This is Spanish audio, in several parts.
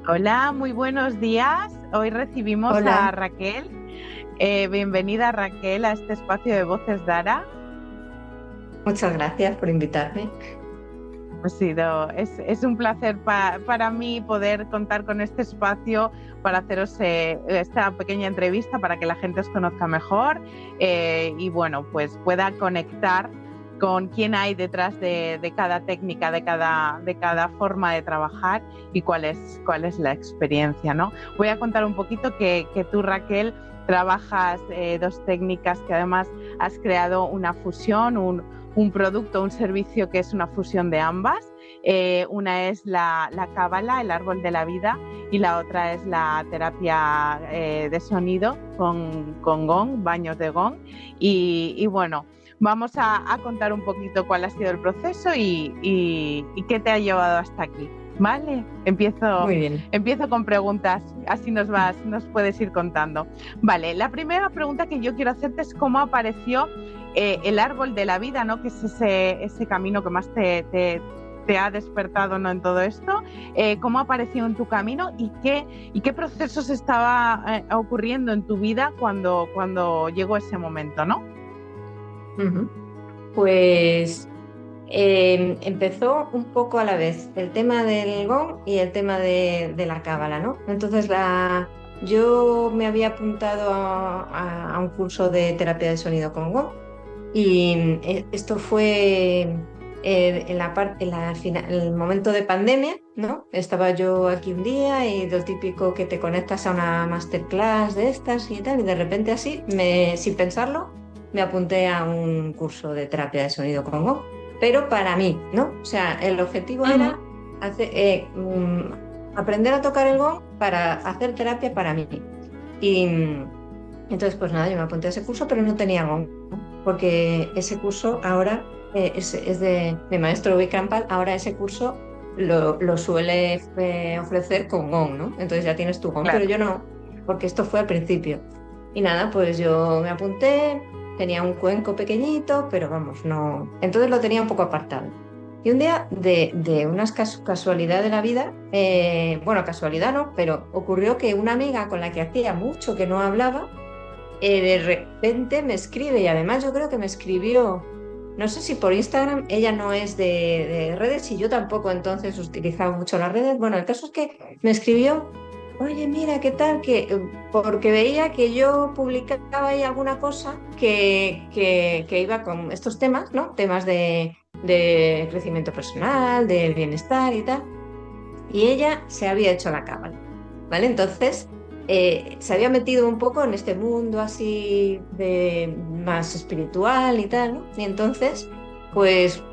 Hola, muy buenos días. Hoy recibimos Hola, a Raquel. Bienvenida Raquel a este espacio de Voces Dara. muchas gracias por invitarme. Es un placer para mí poder contar con este espacio para haceros esta pequeña entrevista para que la gente os conozca mejor y bueno, pues pueda conectar con quién hay detrás de cada técnica, de cada forma de trabajar y cuál es la experiencia, ¿no? Voy a contar un poquito que tú, Raquel, trabajas dos técnicas que además has creado una fusión, un producto, un servicio que es una fusión de ambas. Una es la cábala, el árbol de la vida, y la otra es la terapia de sonido con gong, baños de gong. Y bueno, vamos a contar un poquito cuál ha sido el proceso y qué te ha llevado hasta aquí. Vale, empiezo, Muy bien. empiezo con preguntas, así nos puedes ir contando. Vale, la primera pregunta que yo quiero hacerte es cómo apareció el árbol de la vida, ¿no? Que es ese camino que más te ha despertado, ¿no? En todo esto. ¿Cómo apareció en tu camino y qué procesos estaba ocurriendo en tu vida cuando llegó ese momento, ¿no? Ujú. Pues empezó un poco a la vez el tema del gong y el tema de la cábala, ¿no? Entonces yo me había apuntado a un curso de terapia de sonido con gong y esto fue el momento de pandemia, ¿no? Estaba yo aquí un día y lo típico que te conectas a una masterclass de estas y tal, y de repente así, sin pensarlo, me apunté a un curso de terapia de sonido con gong, pero para mí, ¿no? O sea, el objetivo Ujú. era aprender a tocar el gong para hacer terapia para mí. Y entonces, pues nada, yo me apunté a ese curso, pero no tenía gong, porque ese curso ahora es de mi maestro Vic Campbell, ahora ese curso lo suele ofrecer con gong, ¿no? Entonces ya tienes tu gong, pero Claro. yo no, porque esto fue al principio. Y nada, pues yo me apunté, tenía un cuenco pequeñito, pero vamos, no. Entonces lo tenía un poco apartado. Y un día, de una casualidad de la vida, bueno, casualidad no, pero ocurrió que una amiga con la que hacía mucho que no hablaba, de repente me escribe, y además yo creo que me escribió, no sé si por Instagram, ella no es de redes y yo tampoco entonces utilizaba mucho las redes. Bueno, el caso es que me escribió, oye, mira, ¿qué tal? Porque veía que yo publicaba ahí alguna cosa que iba con estos temas, ¿no? Temas de crecimiento personal, del bienestar y tal. Y ella se había hecho la cábala, ¿vale? Entonces, se había metido un poco en este mundo así de más espiritual y tal, ¿no? Y entonces, pues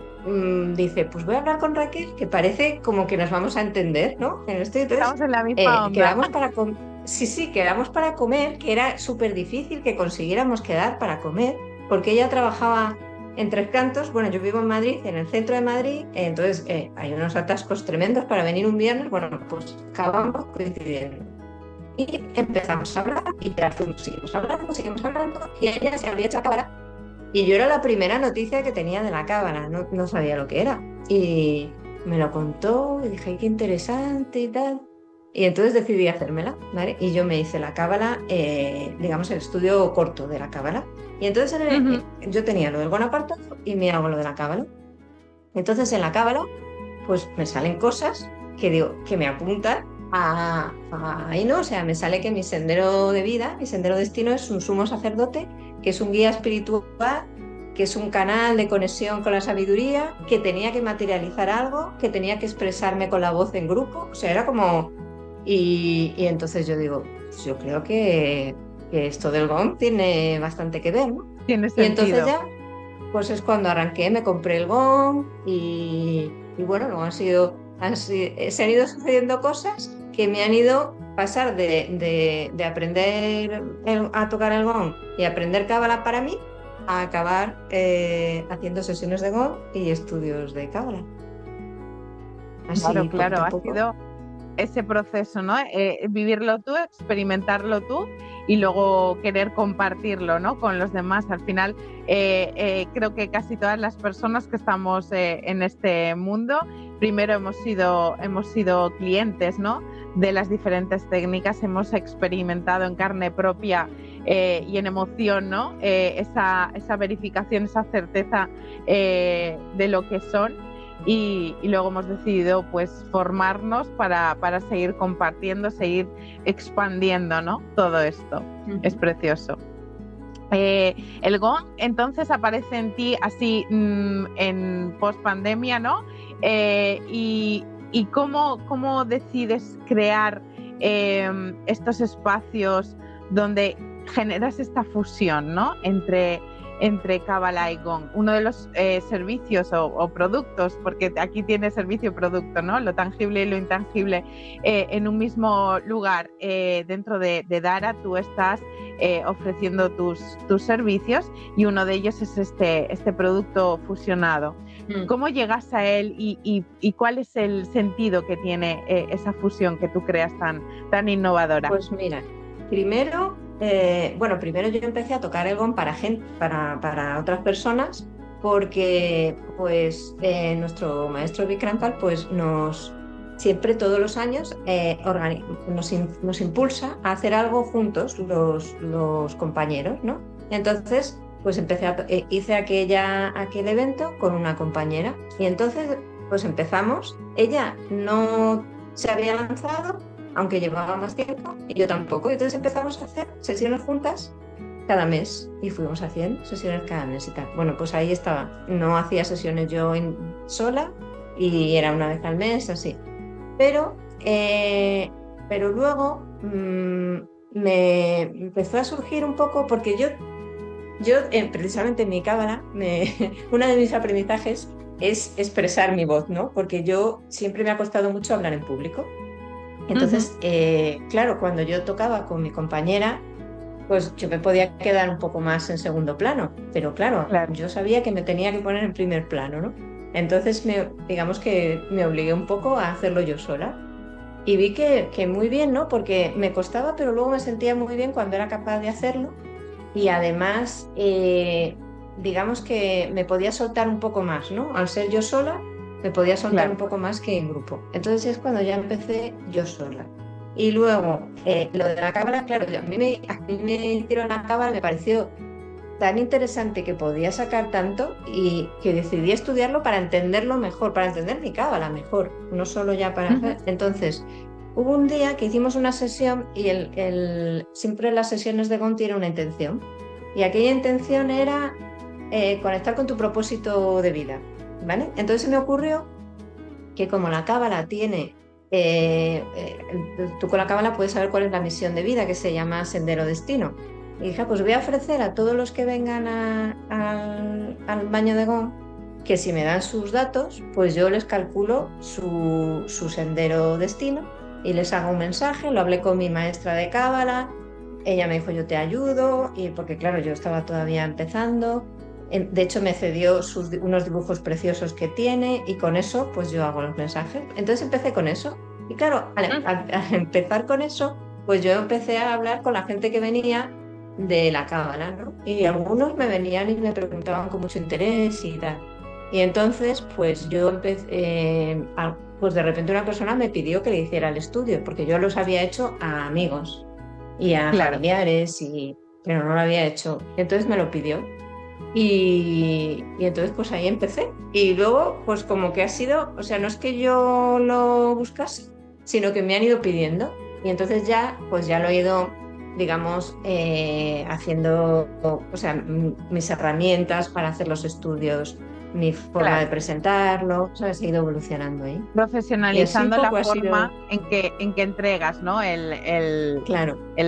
dice, pues voy a hablar con Raquel, que parece como que nos vamos a entender, ¿no? En esto, y entonces, Estamos en la misma onda. quedamos para comer. Sí, sí, quedamos para comer, que era súper difícil que consiguiéramos quedar para comer, porque ella trabajaba en Tres Cantos. Bueno, yo vivo en Madrid, en el centro de Madrid, entonces hay unos atascos tremendos para venir un viernes. Bueno, pues acabamos coincidiendo. Y empezamos a hablar y ya seguimos hablando, y ella se había hecho la cábala. Y yo era la primera noticia que tenía de la cábala, no, no sabía lo que era. Y me lo contó y dije, "Ay, qué interesante y tal". Y entonces decidí hacérmela, ¿vale? Y yo me hice la cábala, digamos, el estudio corto de la cábala. Y entonces Ujú. yo tenía lo del Bonaparte y me hago lo de la cábala. Entonces en la cábala, pues me salen cosas que digo, que me apuntan ahí, ¿no? O sea, me sale que mi sendero de vida, mi sendero destino es un sumo sacerdote, que es un guía espiritual, que es un canal de conexión con la sabiduría, que tenía que materializar algo, que tenía que expresarme con la voz en grupo. O sea, era como... Y entonces yo digo, pues yo creo que esto del gong tiene bastante que ver, ¿no? Tiene Y entonces sentido. ya, pues es cuando arranqué, me compré el gong y bueno, luego se han ido sucediendo cosas que me han ido pasar de aprender a tocar el gong y aprender cábala para mí, a acabar haciendo sesiones de gong y estudios de cábala. Claro, Así claro, poquito a ha poco. sido ese proceso, ¿no? Vivirlo tú, experimentarlo tú y luego querer compartirlo, ¿no? Con los demás. Al final, creo que casi todas las personas que estamos en este mundo, primero hemos sido clientes, ¿no? de las diferentes técnicas, hemos experimentado en carne propia y en emoción, ¿no? Esa verificación, esa certeza de lo que son. Y luego hemos decidido pues formarnos para seguir compartiendo, seguir expandiendo, ¿no? Todo esto. Es precioso. El gong entonces aparece en ti así en post-pandemia, ¿no? Y cómo decides crear estos espacios donde generas esta fusión, ¿no? Entre Cábala y Gong. Uno de los servicios o productos, porque aquí tiene servicio y producto, ¿no? Lo tangible y lo intangible en un mismo lugar. Dentro de Dara tú estás ofreciendo tus servicios y uno de ellos es este producto fusionado. ¿Cómo llegas a él y cuál es el sentido que tiene esa fusión que tú creas tan innovadora? Pues mira, primero yo empecé a tocar el gong para otras personas porque pues nuestro maestro Vikrampal pues siempre todos los años nos impulsa a hacer algo juntos los compañeros, ¿no? Entonces pues hice aquel evento con una compañera y entonces pues empezamos. Ella no se había lanzado, aunque llevaba más tiempo, y yo tampoco. Y entonces empezamos a hacer sesiones juntas cada mes y fuimos haciendo sesiones cada mes y tal. Bueno, pues ahí estaba. No hacía sesiones yo sola y era una vez al mes, así. Pero luego me empezó a surgir un poco, porque yo precisamente en mi cábala, uno de mis aprendizajes es expresar mi voz, ¿no? Porque yo siempre me ha costado mucho hablar en público. Entonces, claro, cuando yo tocaba con mi compañera, pues yo me podía quedar un poco más en segundo plano, pero claro, yo sabía que me tenía que poner en primer plano, ¿no? Entonces, digamos que me obligué un poco a hacerlo yo sola y vi que muy bien, ¿no? Porque me costaba, pero luego me sentía muy bien cuando era capaz de hacerlo y además, digamos que me podía soltar un poco más, ¿no? Al ser yo sola, me podía soltar un poco más que en grupo. Entonces es cuando ya empecé yo sola. Y luego, lo de la cábala, claro, a mí me tiró la cábala, me pareció tan interesante que podía sacar tanto y que decidí estudiarlo para entenderlo mejor, para entender mi cábala mejor, no solo ya para hacer. Entonces, hubo un día que hicimos una sesión y siempre las sesiones de Gong tienen una intención. Y aquella intención era conectar con tu propósito de vida. ¿Vale? Entonces se me ocurrió que como la cábala tiene, tú con la cábala puedes saber cuál es la misión de vida, que se llama Sendero Destino. Y dije, pues voy a ofrecer a todos los que vengan al baño de Gong, que si me dan sus datos, pues yo les calculo su sendero destino y les hago un mensaje. Lo hablé con mi maestra de cábala, ella me dijo yo te ayudo, y porque claro, yo estaba todavía empezando. De hecho, me cedió unos dibujos preciosos que tiene y con eso pues yo hago los mensajes. Entonces empecé con eso. Y claro, al empezar con eso, pues yo empecé a hablar con la gente que venía de la cábala, ¿no? Y algunos me venían y me preguntaban con mucho interés y tal. Y entonces, pues yo empecé, pues de repente una persona me pidió que le hiciera el estudio, porque yo los había hecho a amigos y a familiares, pero no lo había hecho. Entonces me lo pidió. Y entonces pues ahí empecé y luego pues como que ha sido, o sea, no es que yo lo buscase, sino que me han ido pidiendo y entonces ya pues ya lo he ido, digamos, haciendo, o sea, mis herramientas para hacer los estudios, mi forma de presentarlo, ¿sabes? He ido evolucionando ahí. Profesionalizando la forma en que entregas, ¿no? el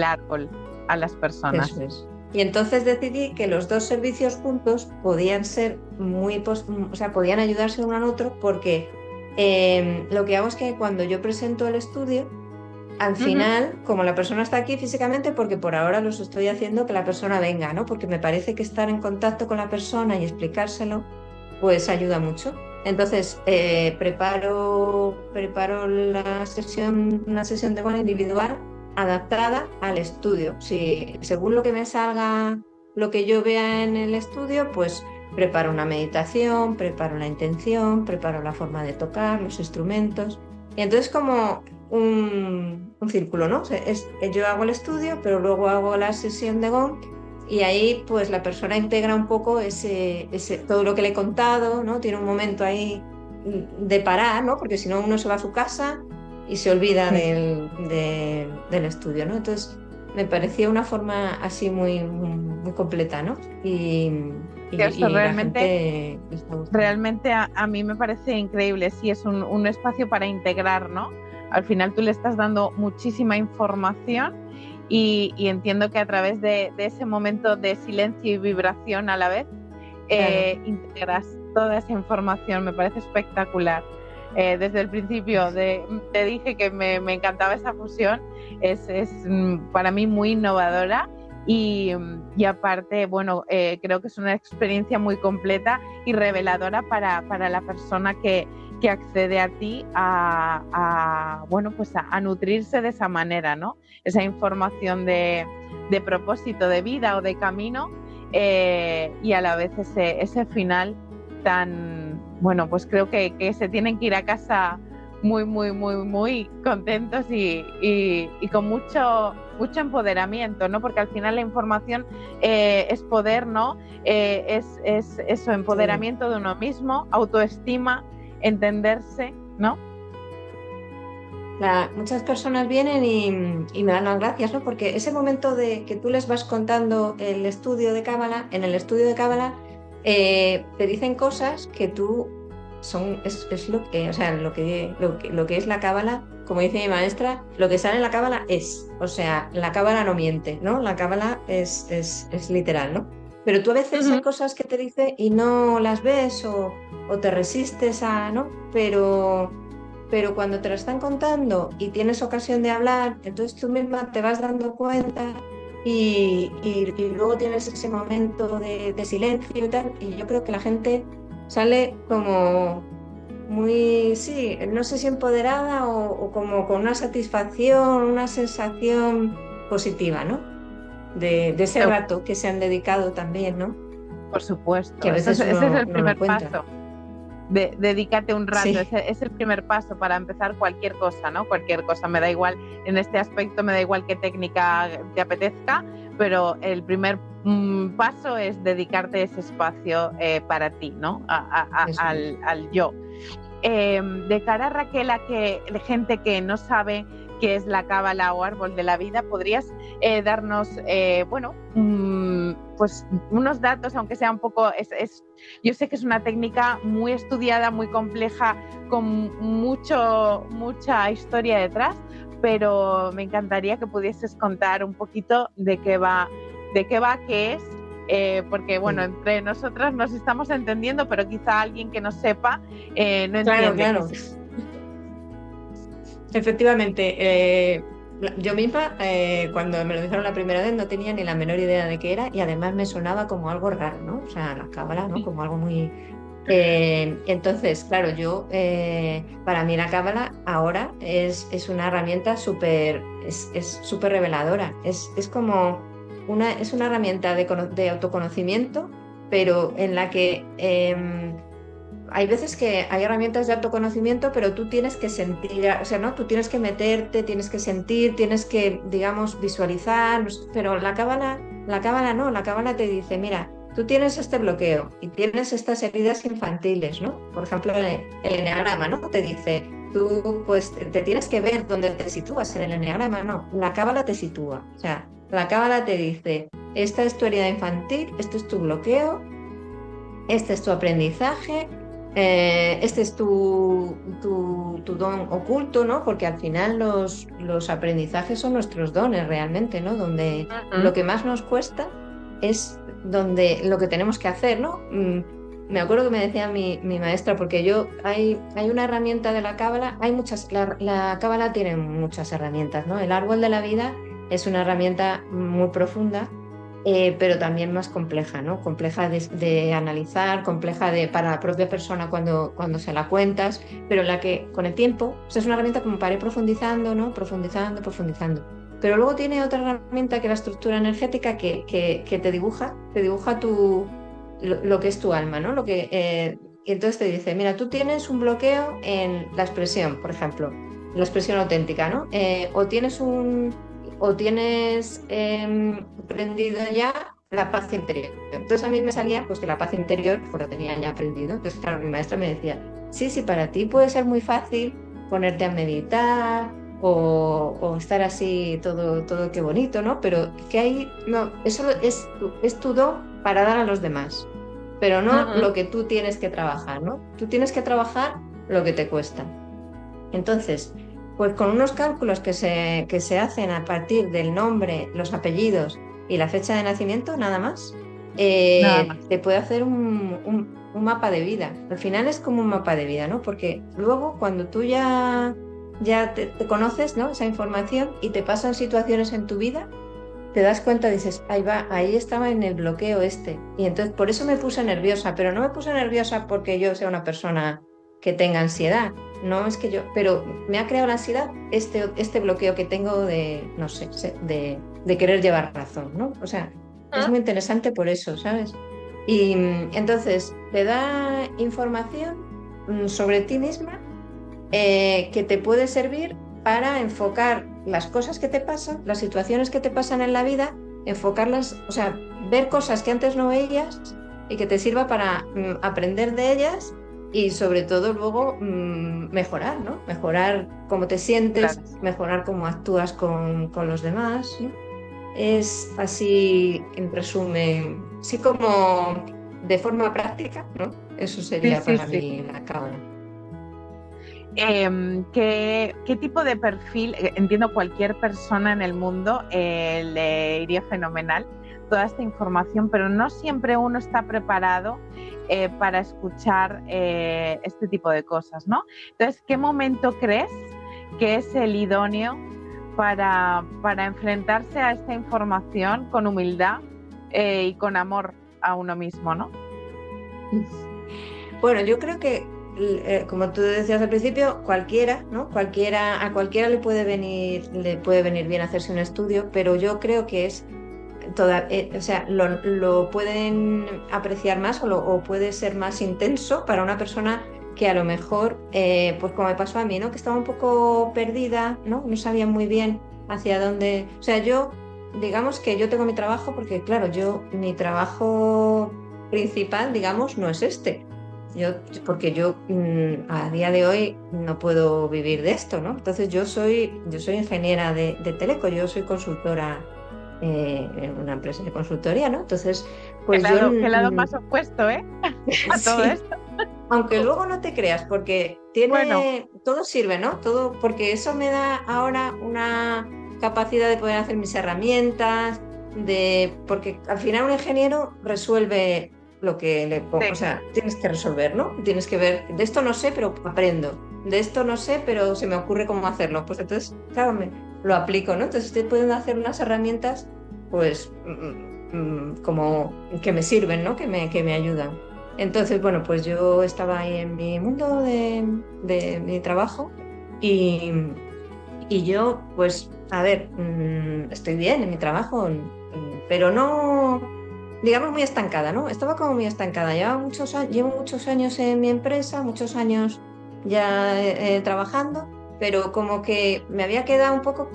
árbol a las personas. Eso es. Y entonces decidí que los dos servicios juntos podían ser podían ayudarse uno al otro, porque lo que hago es que cuando yo presento el estudio, al final, como la persona está aquí físicamente, porque por ahora los estoy haciendo que la persona venga, ¿no? Porque me parece que estar en contacto con la persona y explicárselo, pues ayuda mucho. Entonces preparo una sesión de Gong individual adaptada al estudio. Según lo que me salga, lo que yo vea en el estudio, pues preparo una meditación, preparo la intención, preparo la forma de tocar, los instrumentos. Y entonces como un círculo, ¿no? O sea, yo hago el estudio, pero luego hago la sesión de Gong y ahí pues la persona integra un poco todo lo que le he contado, ¿no? Tiene un momento ahí de parar, ¿no? Porque si no uno se va a su casa y se olvida del estudio, ¿no? Entonces me parecía una forma así muy completa, ¿no? Eso Y la gente le está gustando. realmente a mí me parece increíble, sí, es un espacio para integrar, ¿no? Al final tú le estás dando muchísima información y entiendo que a través de ese momento de silencio y vibración a la vez, Claro. integras toda esa información, me parece espectacular. Desde el principio te dije que me encantaba esa fusión, es para mí muy innovadora y aparte, bueno, creo que es una experiencia muy completa y reveladora para la persona que accede a ti bueno, pues a nutrirse de esa manera, ¿no? Esa información de propósito de vida o de camino y a la vez ese final tan, bueno, pues creo que se tienen que ir a casa muy contentos y con mucho empoderamiento, ¿no? Porque al final la información es poder, ¿no? Es eso, empoderamiento de uno mismo, autoestima, entenderse, ¿no? Muchas personas vienen y me dan las gracias, ¿no? Porque ese momento de que tú les vas contando el estudio de Cábala, en el estudio de Cábala te dicen cosas que tú es lo que, o sea, lo que es la Cábala, como dice mi maestra, lo que sale en la Cábala es, o sea, la Cábala no miente, ¿no? La Cábala es literal, ¿no? Pero tú a veces hay cosas que te dice y no las ves o te resistes a, ¿no? Pero cuando te lo están contando y tienes ocasión de hablar, entonces tú misma te vas dando cuenta y luego tienes ese momento de silencio y tal, y yo creo que la gente sale como muy, sí, no sé si empoderada o como con una satisfacción, una sensación positiva, ¿no? De ese rato que se han dedicado también, ¿no? Por supuesto, Que a veces ese es el no lo primer encuentra. paso. Dedícate un rato, Sí. ese es el primer paso para empezar cualquier cosa, ¿no? Cualquier cosa, me da igual, en este aspecto me da igual qué técnica te apetezca, pero el primer paso es dedicarte ese espacio para ti, ¿no? Al yo. De cara, Raquel, a que gente que no sabe qué es la cábala o árbol de la vida, ¿podrías darnos, bueno, pues unos datos, aunque sea un poco, yo sé que es una técnica muy estudiada, muy compleja, con mucha historia detrás, pero me encantaría que pudieses contar un poquito de qué va, qué es, porque bueno, entre nosotras nos estamos entendiendo, pero quizá alguien que no sepa no entiende. Claro. Efectivamente, yo misma cuando me lo dijeron la primera vez no tenía ni la menor idea de qué era y además me sonaba como algo raro, ¿no? O sea, la cábala, ¿no? Como algo muy... entonces, claro, para mí la cábala ahora es una herramienta es súper reveladora. Es como es una herramienta de autoconocimiento, pero en la que hay veces que hay herramientas de autoconocimiento, pero tú tienes que sentir, o sea, ¿no? Tú tienes que meterte, tienes que sentir, tienes que, digamos, visualizar, pero la cábala no, la cábala te dice, mira, tú tienes este bloqueo y tienes estas heridas infantiles, ¿no? Por ejemplo, el eneagrama, ¿no? Te dice, tú pues te tienes que ver dónde te sitúas en el eneagrama, no, la cábala te sitúa, o sea, la cábala te dice, esta es tu herida infantil, este es tu bloqueo, este es tu aprendizaje, este es tu don oculto, ¿no? Porque al final los aprendizajes son nuestros dones realmente, ¿no? Donde lo que más nos cuesta es lo que tenemos que hacer, ¿no? Me acuerdo que me decía mi maestra, porque hay una herramienta de la cábala, la cábala tiene muchas herramientas, ¿no? El árbol de la vida es una herramienta muy profunda, pero también más compleja, ¿no? Compleja de analizar, compleja para la propia persona cuando se la cuentas, pero la que con el tiempo, o sea, es una herramienta como para ir profundizando, ¿no? Profundizando. Pero luego tiene otra herramienta que es la estructura energética que te dibuja lo que es tu alma, ¿no? Y entonces te dice, mira, tú tienes un bloqueo en la expresión, por ejemplo. la expresión auténtica, ¿no? O tienes aprendido ya la paz interior. Entonces a mí me salía pues que la paz interior pues lo tenía ya aprendido. Entonces, claro, mi maestra me decía, sí, sí, para ti puede ser muy fácil ponerte a meditar o estar así todo qué bonito, ¿no? Pero que hay, no, eso es tu don para dar a los demás, pero no Ujú. lo que tú tienes que trabajar, ¿no? Tú tienes que trabajar lo que te cuesta. Entonces, pues con unos cálculos que se hacen a partir del nombre, los apellidos y la fecha de nacimiento, nada más, Nada más. te puede hacer un mapa de vida. Al final es como un mapa de vida, ¿no? Porque luego cuando tú ya te conoces, ¿no? Esa información y te pasan situaciones en tu vida, te das cuenta, dices, ahí va, ahí estaba en el bloqueo este. Y entonces por eso me puse nerviosa, pero no me puse nerviosa porque yo sea una persona que tenga ansiedad. No es que yo, pero me ha creado la ansiedad este bloqueo que tengo de, no sé, de querer llevar razón, ¿no? O sea, es muy interesante por eso, ¿sabes? Y entonces te da información sobre ti misma que te puede servir para enfocar las cosas que te pasan, las situaciones que te pasan en la vida, enfocarlas, o sea, ver cosas que antes no veías y que te sirva para aprender de ellas y sobre todo luego mejorar, ¿no? Mejorar cómo te sientes, Claro. mejorar cómo actúas con los demás, ¿no? Es así, en resumen, sí como de forma práctica, ¿no? Eso Sí, sería sí, para sí. mí la cábala. ¿Qué tipo de perfil? Entiendo cualquier persona en el mundo le iría fenomenal toda esta información, pero no siempre uno está preparado para escuchar este tipo de cosas, ¿no? Entonces, ¿qué momento crees que es el idóneo para enfrentarse a esta información con humildad y con amor a uno mismo, ¿no? Bueno, yo creo que, como tú decías al principio, cualquiera, ¿no? A cualquiera le puede venir bien hacerse un estudio, pero yo creo que es o sea, lo pueden apreciar más o puede ser más intenso para una persona que a lo mejor, pues como me pasó a mí, ¿no? Que estaba un poco perdida, ¿no? No sabía muy bien hacia dónde. O sea, digamos que yo tengo mi trabajo porque, claro, mi trabajo principal, digamos, no es este. Porque yo a día de hoy no puedo vivir de esto, ¿no? Entonces yo soy ingeniera de teleco, yo soy consultora en una empresa de consultoría, ¿no? Entonces, pues yo Qué lado más opuesto, ¿eh? A todo sí, esto. aunque luego no te creas, porque Bueno, todo sirve, ¿no? Todo, porque eso me da ahora una capacidad de poder hacer mis herramientas, porque al final un ingeniero resuelve lo que le pongo, o sí, sea, tienes que resolver, ¿no? Tienes que ver, de esto no sé, pero aprendo, de esto no sé, pero se me ocurre cómo hacerlo, pues entonces, claro, lo aplico, ¿no? Entonces estoy pudiendo hacer unas herramientas, pues, como que me sirven, ¿no? Que me ayudan. Entonces, bueno, pues yo estaba ahí en mi mundo de mi trabajo y, y yo, pues, a ver, estoy bien en mi trabajo, pero no, digamos, muy estancada, ¿no? Estaba como muy estancada. Llevo muchos años en mi empresa, muchos años ya trabajando, pero como que me había quedado un poco,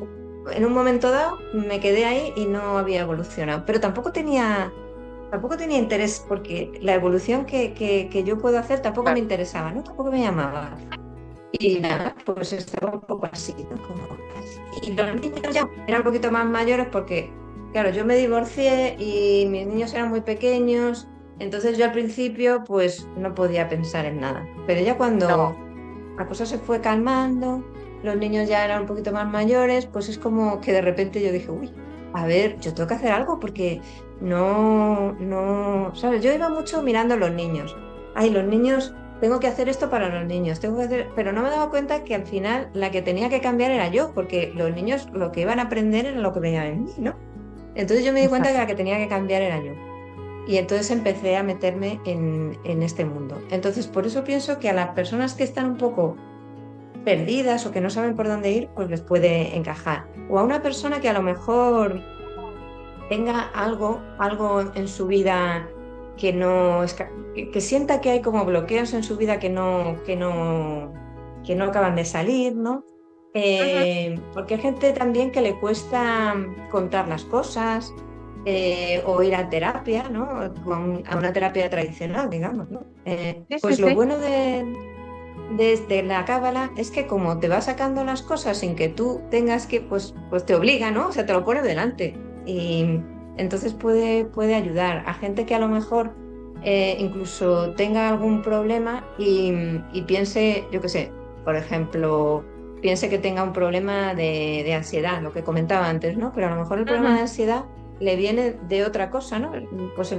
en un momento dado, me quedé ahí y no había evolucionado, pero tampoco tenía interés porque la evolución que yo puedo hacer tampoco me claro. interesaba, ¿no? Tampoco me llamaba. Y nada, pues estaba un poco así, ¿no? Y los niños ya eran un poquito más mayores porque, claro, yo me divorcié y mis niños eran muy pequeños, entonces yo al principio pues no podía pensar en nada. Pero ya No, cuando la cosa se fue calmando, los niños ya eran un poquito más mayores, pues es como que de repente yo dije, uy, a ver, yo tengo que hacer algo porque no, ¿sabes? Yo iba mucho mirando a los niños. Ay, los niños, tengo que hacer esto para los niños, pero no me daba cuenta que al final la que tenía que cambiar era yo, porque los niños lo que iban a aprender era lo que veían en mí, ¿no? Entonces yo me di cuenta que exacto. la que tenía que cambiar era yo. Y entonces empecé a meterme en este mundo. Entonces, por eso pienso que a las personas que están un poco perdidas o que no saben por dónde ir, pues les puede encajar. O a una persona que a lo mejor tenga algo en su vida que no es, que sienta que hay como bloqueos en su vida que no acaban de salir, ¿no? Ujú. Porque hay gente también que le cuesta contar las cosas o ir a terapia, ¿no? A una terapia tradicional, digamos, ¿no? Sí, sí, Pues lo sí. bueno de la cábala es que como te va sacando las cosas sin que tú tengas que, pues te obliga, ¿no? O sea, te lo pone delante. Y entonces puede ayudar a gente que a lo mejor incluso tenga algún problema y piense, yo qué sé, por ejemplo, piense que tenga un problema de ansiedad, lo que comentaba antes, ¿no? Pero a lo mejor el problema Ujú. de ansiedad le viene de otra cosa, ¿no? Pues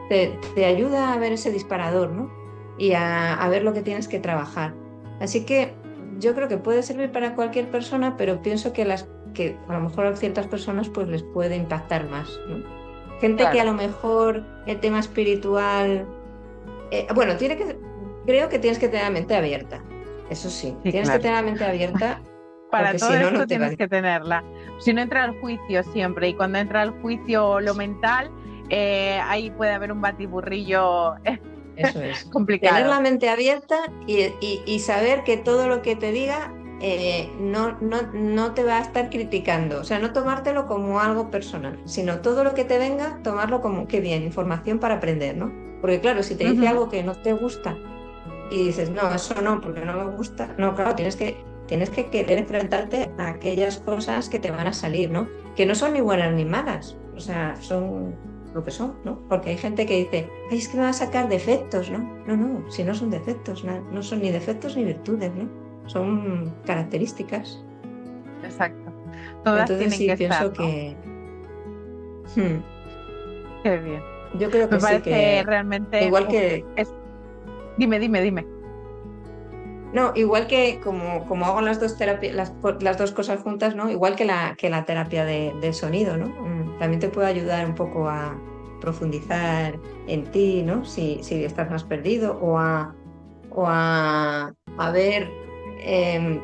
te ayuda a ver ese disparador, ¿no? Y a ver lo que tienes que trabajar. Así que yo creo que puede servir para cualquier persona, pero pienso que a lo mejor a ciertas personas pues les puede impactar más, ¿no? Gente que a Claro. lo mejor el tema espiritual, bueno, creo que tienes que tener la mente abierta. Eso sí, Sí, tienes que claro. tener la mente abierta Para porque todo si no, no esto te tienes vale. que tenerla. Si no entra el juicio siempre, y cuando entra el juicio lo mental, ahí puede haber un batiburrillo Eso es. Tener complicado. la mente abierta y saber que todo lo que te diga no te va a estar criticando. O sea, no tomártelo como algo personal, sino todo lo que te venga, tomarlo como, qué bien, información para aprender, ¿no? Porque claro, si te dice Ujú. algo que no te gusta y dices, no, eso no, porque no me gusta, no, claro, tienes que querer enfrentarte a aquellas cosas que te van a salir, ¿no? Que no son ni buenas ni malas, o sea, son lo que son, ¿no? Porque hay gente que dice, ay, es que me va a sacar defectos, ¿no? No, no, si no son defectos, no son ni defectos ni virtudes, ¿no? Son características. Exacto. Todas Entonces tienen sí, que estar, pienso ¿no? que, hmm, Qué bien. yo creo Me que sí, parece que realmente... igual uf, que es... Dime, dime, dime. no, igual que como hago las dos terapias, las dos cosas juntas, ¿no? Igual que la terapia de sonido, ¿no? También te puede ayudar un poco a profundizar en ti, ¿no? Si estás más perdido a ver,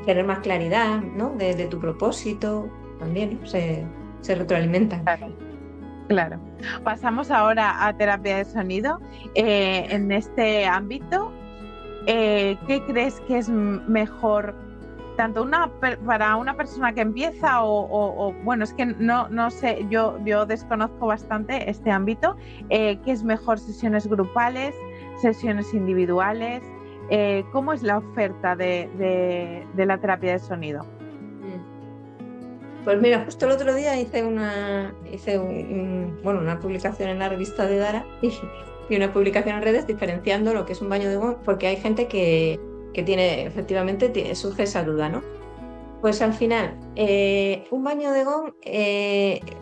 tener más claridad, ¿no? De tu propósito, también, ¿no? Se retroalimentan. Claro, claro. Pasamos ahora a terapia de sonido. En este ámbito, ¿qué crees que es mejor tanto para una persona que empieza bueno, es que no sé, yo desconozco bastante este ámbito, ¿qué es mejor, sesiones grupales, sesiones individuales? ¿Cómo es la oferta de la terapia de sonido? Mm. Pues mira, justo el otro día hice bueno, una publicación en la revista de Dara y una publicación en redes diferenciando lo que es un baño de gong, porque hay gente que tiene, efectivamente, surge esa duda, ¿no? Pues al final, un baño de gong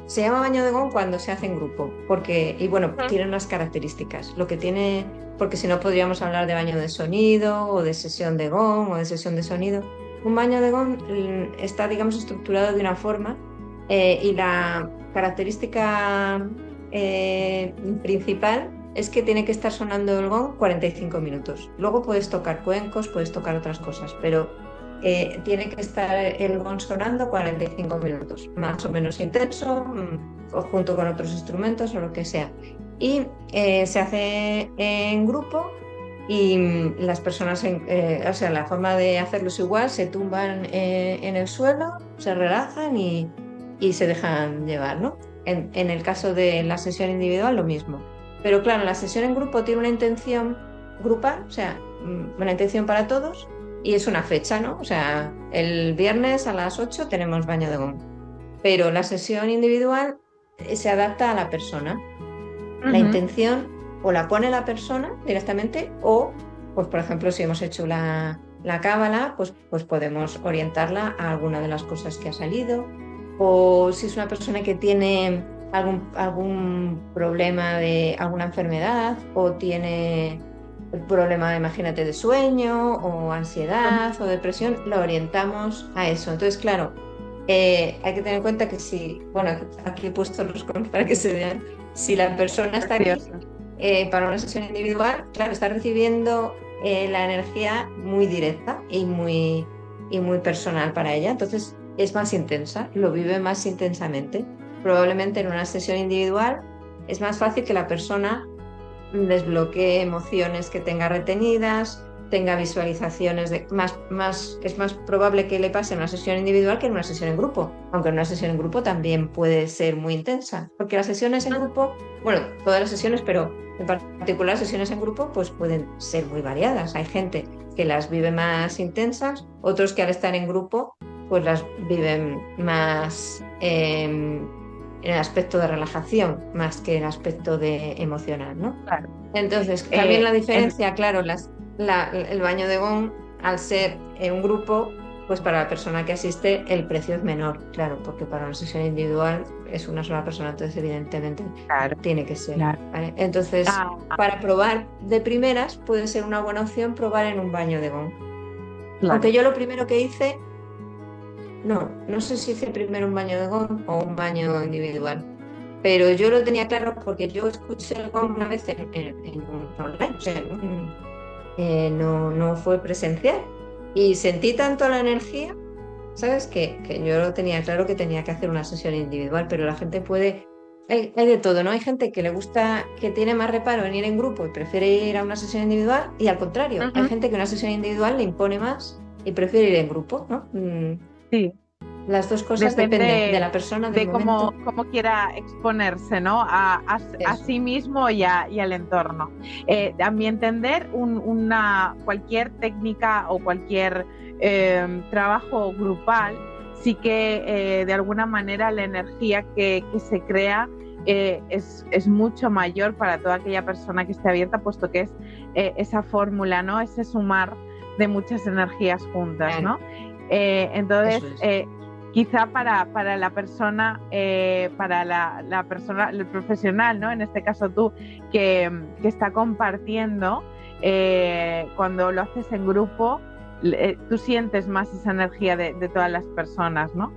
se llama baño de gong cuando se hace en grupo, y bueno, Ujú. tiene unas características. Lo que tiene, porque si no podríamos hablar de baño de sonido o de sesión de gong o de sesión de sonido. Un baño de gong está, digamos, estructurado de una forma y la característica principal es que tiene que estar sonando el gong 45 minutos. Luego puedes tocar cuencos, puedes tocar otras cosas, pero tiene que estar el gong sonando 45 minutos, más o menos intenso, o junto con otros instrumentos o lo que sea. Y se hace en grupo y las personas, o sea, la forma de hacerlo es igual, se tumban en el suelo, se relajan y se dejan llevar, ¿no? En el caso de la sesión individual, lo mismo. Pero claro, la sesión en grupo tiene una intención grupal, o sea, una intención para todos y es una fecha, ¿no? O sea, el viernes a las 8 tenemos baño de gong, pero la sesión individual se adapta a la persona. La Ujú. intención o la pone la persona directamente o, pues por ejemplo, si hemos hecho la cábala, pues podemos orientarla a alguna de las cosas que ha salido. O si es una persona que tiene algún problema de alguna enfermedad o tiene un problema, imagínate, de sueño o ansiedad o depresión, lo orientamos a eso. Entonces, claro, hay que tener en cuenta que si, bueno, aquí he puesto los conos para que se vean, si la persona está aquí Precioso. para una sesión individual, claro, está recibiendo la energía muy directa y muy personal para ella, entonces es más intensa, lo vive más intensamente. Probablemente en una sesión individual es más fácil que la persona desbloquee emociones que tenga retenidas tenga visualizaciones, es más probable que le pase en una sesión individual que en una sesión en grupo, aunque en una sesión en grupo también puede ser muy intensa, porque las sesiones en grupo, bueno, todas las sesiones, pero en particular sesiones en grupo, pues pueden ser muy variadas. Hay gente que las vive más intensas, otros que al estar en grupo, pues las viven más en el aspecto de relajación, más que en el aspecto de emocional, ¿no? Claro. Entonces, también la diferencia, claro, el baño de gong, al ser en un grupo, pues para la persona que asiste el precio es menor, claro, porque para una sesión individual es una sola persona, entonces evidentemente tiene que ser. Claro. ¿Vale? Entonces, para probar de primeras puede ser una buena opción probar en un baño de gong. Claro. Aunque yo lo primero que hice, no sé si hice primero un baño de gong o un baño individual. Pero yo lo tenía claro porque yo escuché el gong una vez en un online, o sea, no fue presencial. Y sentí tanto la energía, ¿sabes? Que yo lo tenía claro que tenía que hacer una sesión individual, pero la gente puede... Hay de todo, ¿no? Hay gente que le gusta, que tiene más reparo en ir en grupo y prefiere ir a una sesión individual, y al contrario, hay gente que una sesión individual le impone más y prefiere ir en grupo, ¿no? Sí. Las dos cosas dependen de la persona, de cómo quiera exponerse, ¿no? A sí mismo y al entorno. A mi entender, cualquier técnica o cualquier trabajo grupal, sí que de alguna manera la energía que se crea es mucho mayor para toda aquella persona que esté abierta, puesto que es esa fórmula, ¿no? Ese sumar de muchas energías juntas, ¿no? Entonces, quizá para la persona, la persona, el profesional, ¿no? En este caso tú, que está compartiendo, cuando lo haces en grupo, tú sientes más esa energía de todas las personas, ¿no?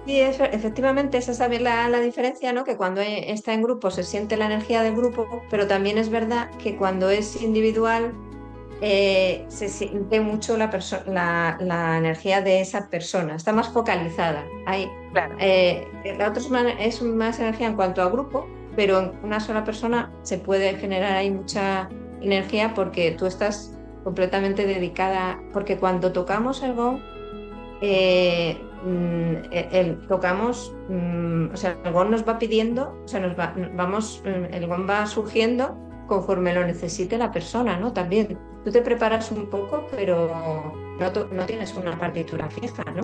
Sí, efectivamente, esa es también la diferencia, ¿no? Que cuando está en grupo se siente la energía del grupo, pero también es verdad que cuando es individual se siente mucho la energía de esa persona, está más focalizada. Claro. La otra es más energía en cuanto a grupo, pero en una sola persona se puede generar ahí mucha energía porque tú estás completamente dedicada, porque cuando tocamos el gong, tocamos, o sea, el gong nos va pidiendo, o sea, el gong va surgiendo conforme lo necesite la persona, ¿no? También tú te preparas un poco, pero no tienes una partitura fija, ¿no?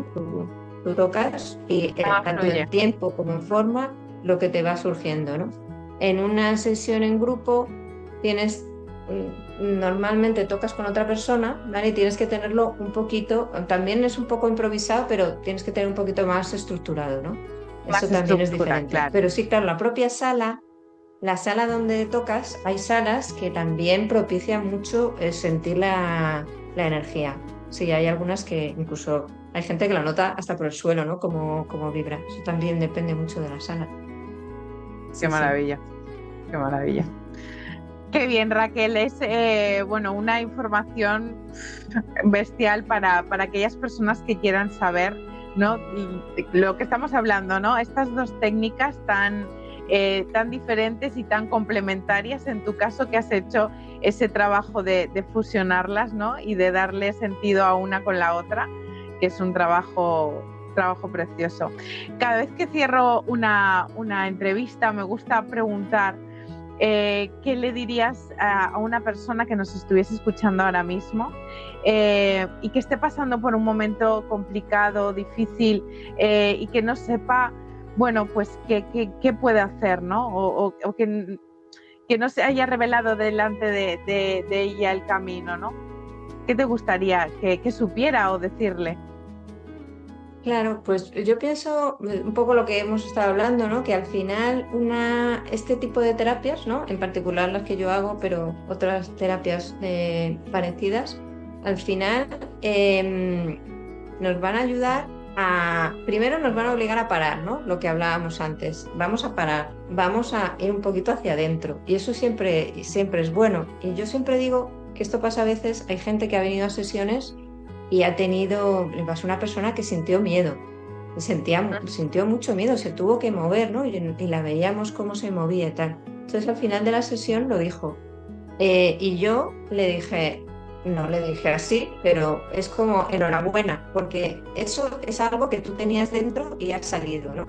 Tú tocas y tanto en tiempo como en forma lo que te va surgiendo, ¿no? En una sesión en grupo normalmente tocas con otra persona, ¿vale? Y tienes que tenerlo un poquito, también es un poco improvisado, pero tienes que tener un poquito más estructurado, ¿no? Eso también es diferente. Claro. Pero sí, claro, la sala donde tocas, hay salas que también propician mucho sentir la energía. Sí, hay algunas que incluso hay gente que la nota hasta por el suelo, ¿no? Como vibra. Eso también depende mucho de la sala. Qué maravilla, qué maravilla. Qué bien, Raquel, es una información bestial para aquellas personas que quieran saber, ¿no? Lo que estamos hablando, ¿no? Estas dos técnicas tan diferentes y tan complementarias, en tu caso, que has hecho ese trabajo de fusionarlas, ¿no? Y de darle sentido a una con la otra, que es un trabajo precioso. Cada vez que cierro una entrevista me gusta preguntar ¿qué le dirías a una persona que nos estuviese escuchando ahora mismo y que esté pasando por un momento complicado, difícil y que no sepa, bueno, pues qué puede hacer, ¿no? O que no se haya revelado delante de ella el camino, ¿no? ¿Qué te gustaría que supiera o decirle? Claro, pues yo pienso un poco lo que hemos estado hablando, ¿no? Que al final este tipo de terapias, ¿no? En particular las que yo hago, pero otras terapias parecidas, al final nos van a ayudar primero nos van a obligar a parar, ¿no? Lo que hablábamos antes. Vamos a parar, vamos a ir un poquito hacia adentro. Y eso siempre es bueno. Y yo siempre digo que esto pasa a veces, hay gente que ha venido a sesiones y le pasó una persona que sintió miedo, sintió mucho miedo, se tuvo que mover, ¿no? Y la veíamos cómo se movía y tal. Entonces al final de la sesión lo dijo, Y yo le dije, no le dije así, pero es como enhorabuena, porque eso es algo que tú tenías dentro y ha salido, ¿no?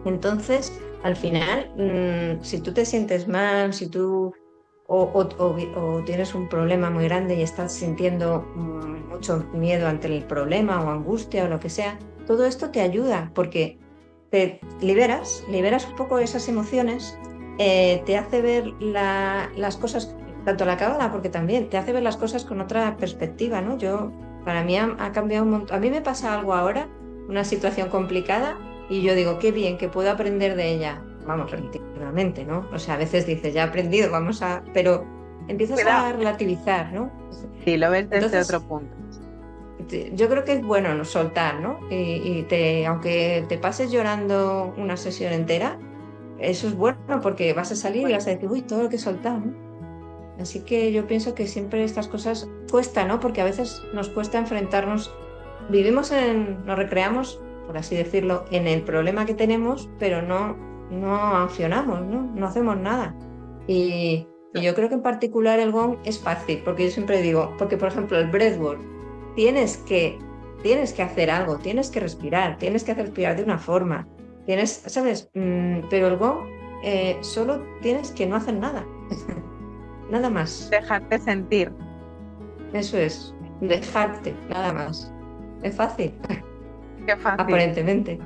Entonces, al final, si tú te sientes mal, si tú o tienes un problema muy grande y estás sintiendo mucho miedo ante el problema o angustia o lo que sea, todo esto te ayuda porque te liberas un poco esas emociones, te hace ver las cosas, tanto la cábala, porque también te hace ver las cosas con otra perspectiva, ¿no? Para mí ha cambiado un montón. A mí me pasa algo ahora, una situación complicada, y yo digo, qué bien, que puedo aprender de ella. Vamos, relativamente, ¿no? O sea, a veces dices, ya he aprendido, pero empiezas Cuidado. a relativizar, ¿no? Sí, lo ves desde Entonces, otro punto. yo creo que es bueno no soltar, ¿no? Aunque te pases llorando una sesión entera, eso es bueno porque vas a salir y vas a decir, uy, todo lo que he soltado, ¿no? Así que yo pienso que siempre estas cosas cuesta, ¿no? Porque a veces nos cuesta enfrentarnos, nos recreamos, por así decirlo, en el problema que tenemos, pero no accionamos, ¿no? No hacemos nada. Y yo creo que en particular el Gong es fácil, porque yo siempre digo, porque por ejemplo el breathwork, tienes que hacer algo, tienes que respirar de una forma, ¿sabes? Pero el Gong solo tienes que no hacer nada, nada más. Dejarte sentir. Eso es, dejarte, nada más. Es fácil, Qué fácil. aparentemente.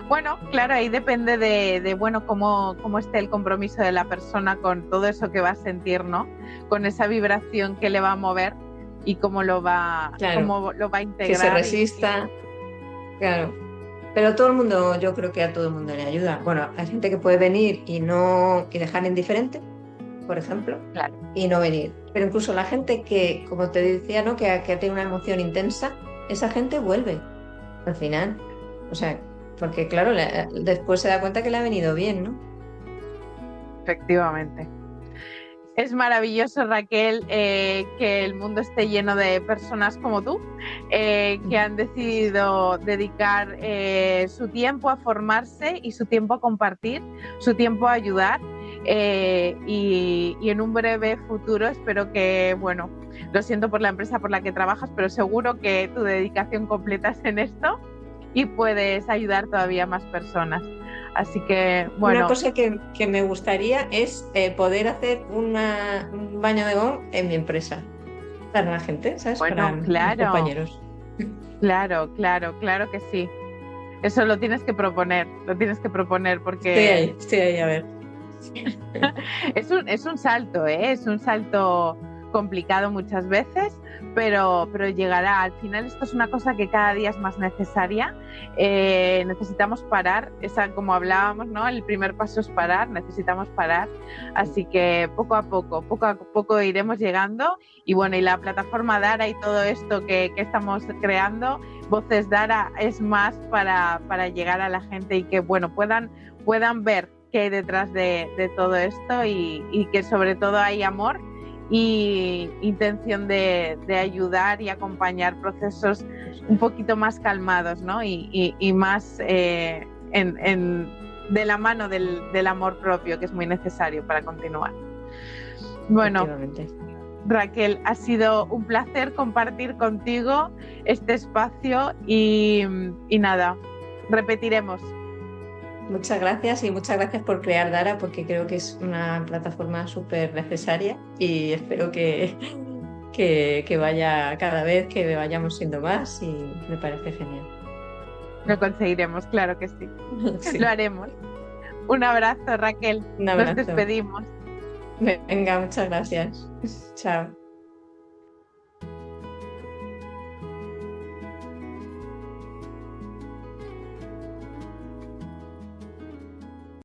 Bueno, claro, ahí depende de bueno, cómo esté el compromiso de la persona con todo eso que va a sentir, ¿no? Con esa vibración que le va a mover y cómo lo va, Claro, cómo lo va a integrar. que se resista, claro. Pero todo el mundo, yo creo que a todo el mundo le ayuda. Bueno, hay gente que puede venir y dejar indiferente, por ejemplo, Claro. y no venir. Pero incluso la gente que, como te decía, ¿no? que tiene una emoción intensa, esa gente vuelve al final. O sea, porque claro, después se da cuenta que le ha venido bien, ¿no? Efectivamente. Es maravilloso, Raquel, que el mundo esté lleno de personas como tú, que han decidido dedicar su tiempo a formarse y su tiempo a compartir, su tiempo a ayudar. Y en un breve futuro espero que, bueno, lo siento por la empresa por la que trabajas, pero seguro que tu dedicación completa es en esto y puedes ayudar todavía más personas. Así que, bueno. Una cosa que me gustaría es poder hacer un baño de Gong en mi empresa para la gente, ¿sabes? Bueno, para claro, mis compañeros. Claro que sí. Eso lo tienes que proponer porque Estoy ahí, a ver. es un salto, ¿eh? Es un salto complicado muchas veces, pero llegará. Al final esto es una cosa que cada día es más necesaria. Necesitamos parar, como hablábamos, ¿no? El primer paso es parar, necesitamos parar. Así que poco a poco iremos llegando. Y bueno, y la plataforma Dara y todo esto que estamos creando, Voces Dara, es más para llegar a la gente y que, bueno, puedan ver qué hay detrás de todo esto y que sobre todo hay amor y intención de ayudar y acompañar procesos un poquito más calmados, ¿no? Y más de la mano del amor propio, que es muy necesario para continuar. Bueno, Raquel, ha sido un placer compartir contigo este espacio y nada, repetiremos. Muchas gracias y muchas gracias por crear Dara, porque creo que es una plataforma súper necesaria y espero que vaya cada vez, que vayamos siendo más, y me parece genial. Lo conseguiremos, claro que sí. Sí. Lo haremos. Un abrazo, Raquel. Un abrazo. Nos despedimos. Venga, muchas gracias. Chao.